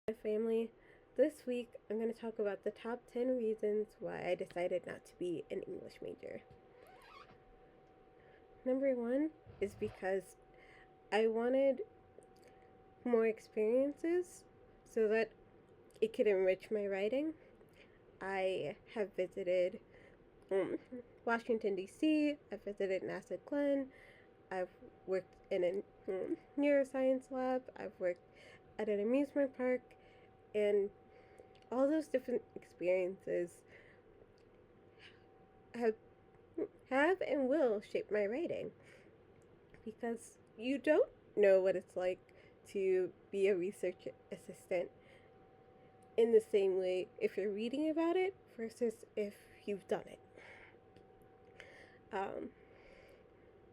My family. This week, I'm going to talk about the top 10 reasons why I decided not to be an English major. Number one is because I wanted more experiences so that it could enrich my writing. I have visited Washington, D.C., I've visited NASA Glenn, I've worked in a neuroscience lab, I've worked at an amusement park, and all those different experiences have and will shape my writing, because you don't know what it's like to be a research assistant in the same way if you're reading about it versus if you've done it.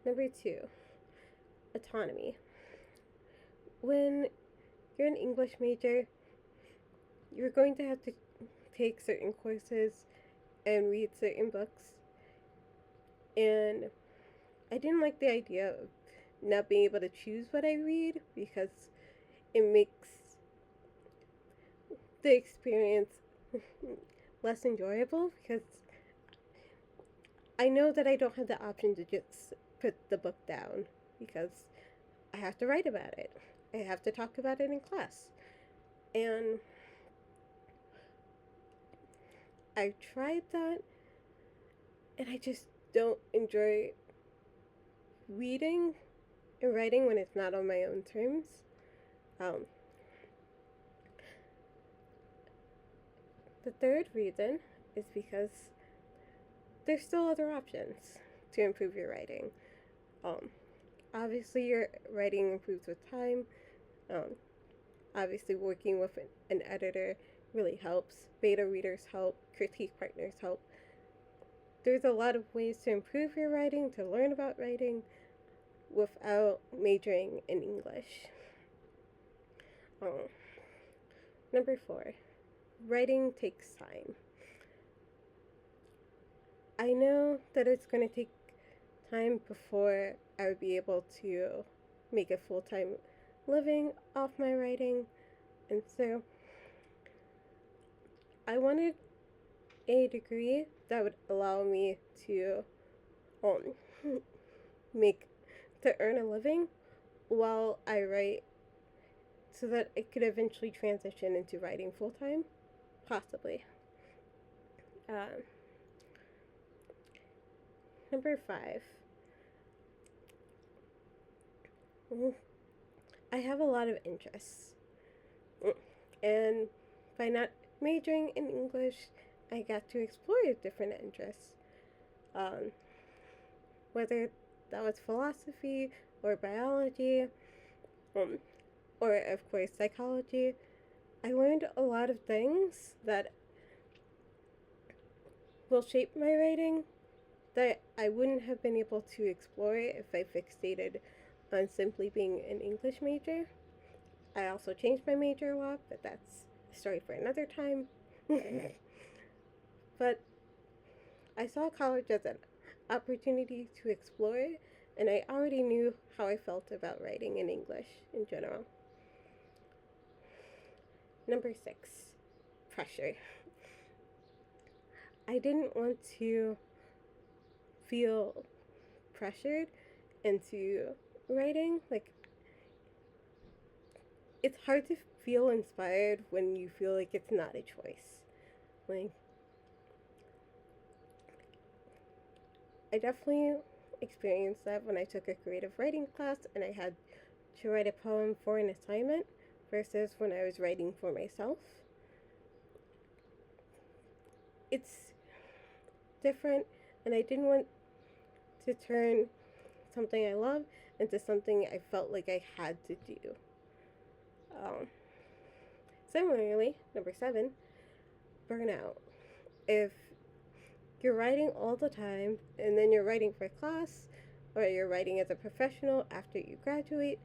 Number two, autonomy. When you're an English major, you're going to have to take certain courses and read certain books. And I didn't like the idea of not being able to choose what I read, because it makes the experience less enjoyable, because I know that I don't have the option to just put the book down, because I have to write about it. I have to talk about it in class. And I've tried that, and I just don't enjoy reading and writing when it's not on my own terms. The third reason is because there's still other options to improve your writing. Obviously, your writing improves with time. Obviously, working with an editor really helps. Beta readers help. Critique partners help. There's a lot of ways to improve your writing, to learn about writing, without majoring in English. Number four, writing takes time. I know that it's going to take time before I would be able to make a full-time living off my writing, and so I wanted a degree that would allow me to make to earn a living while I write, so that I could eventually transition into writing full-time, possibly. Number five, I have a lot of interests, and by not majoring in English, I got to explore different interests, whether that was philosophy or biology, or of course psychology. I learned a lot of things that will shape my writing that I wouldn't have been able to explore if I fixated on simply being an English major. I also changed my major a lot, but that's a story for another time. But I saw college as an opportunity to explore, and I already knew how I felt about writing in English in general. Number six, pressure. I didn't want to feel pressured into writing. Like, it's hard to feel inspired when you feel like it's not a choice. Like, I definitely experienced that when I took a creative writing class and I had to write a poem for an assignment versus when I was writing for myself. It's different, and I didn't want to turn something I love into something I felt like I had to do. Similarly, number seven, burnout. If you're writing all the time and then you're writing for class, or you're writing as a professional after you graduate,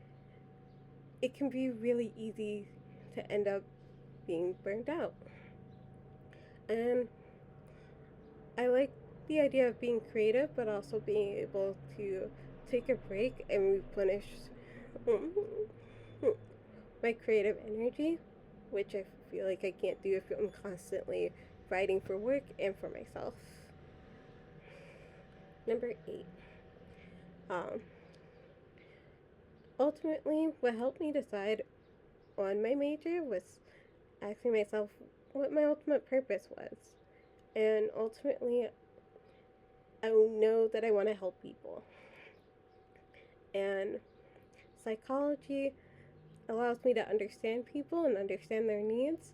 it can be really easy to end up being burned out. And I like the idea of being creative, but also being able to take a break and replenish my creative energy. which I feel like I can't do if I'm constantly writing for work and for myself. Number 8. Um, Ultimately, what helped me decide on my major was asking myself what my ultimate purpose was. And ultimately, I know that I want to help people. And psychology allows me to understand people and understand their needs.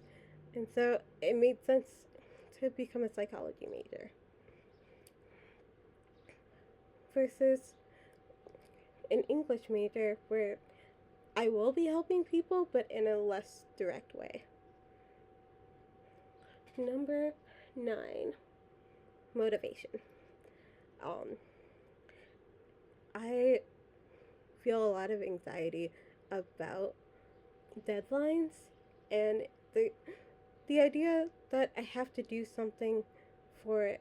And so it made sense to become a psychology major versus an English major where I will be helping people, but in a less direct way. Number 9, motivation. Um, I feel a lot of anxiety about deadlines and the idea that I have to do something for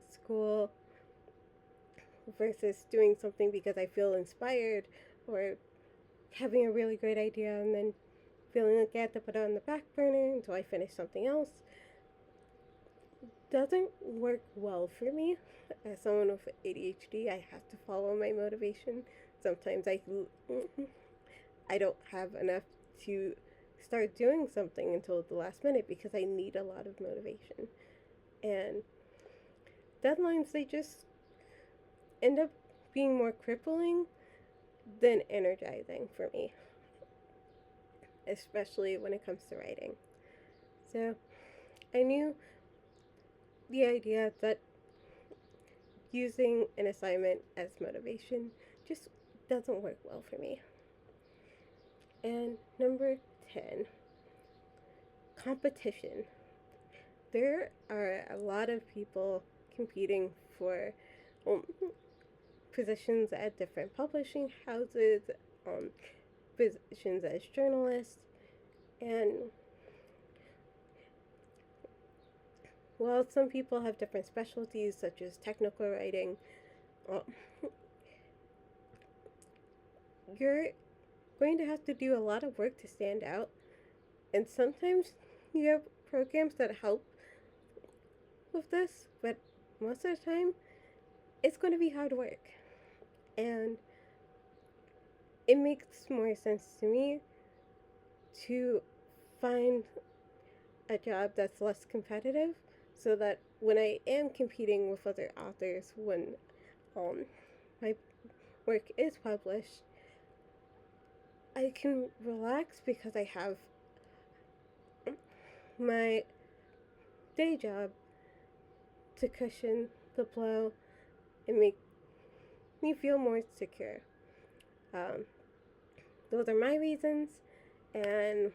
school versus doing something because I feel inspired or having a really great idea and then feeling like I have to put it on the back burner until I finish something else doesn't work well for me. As someone with ADHD, I have to follow my motivation. Sometimes I don't have enough to start doing something until the last minute because I need a lot of motivation. And deadlines, they just end up being more crippling than energizing for me, especially when it comes to writing. So I knew the idea that using an assignment as motivation just doesn't work well for me. And number 10, competition. There are a lot of people competing for positions at different publishing houses, positions as journalists, and while some people have different specialties such as technical writing, you're going to have to do a lot of work to stand out, and sometimes you have programs that help with this, but most of the time it's going to be hard work. And it makes more sense to me to find a job that's less competitive so that when I am competing with other authors, when my work is published, I can relax because I have my day job to cushion the blow and make me feel more secure. Um, those are my reasons, and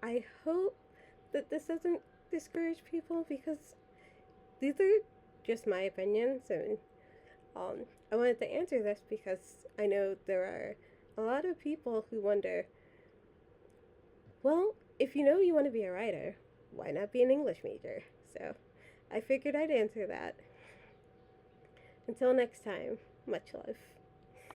I hope that this doesn't discourage people because these are just my opinions, and I wanted to answer this because I know there are a lot of people who wonder, well, if you know you want to be a writer, why not be an English major? So I figured I'd answer that. Until next time, much love.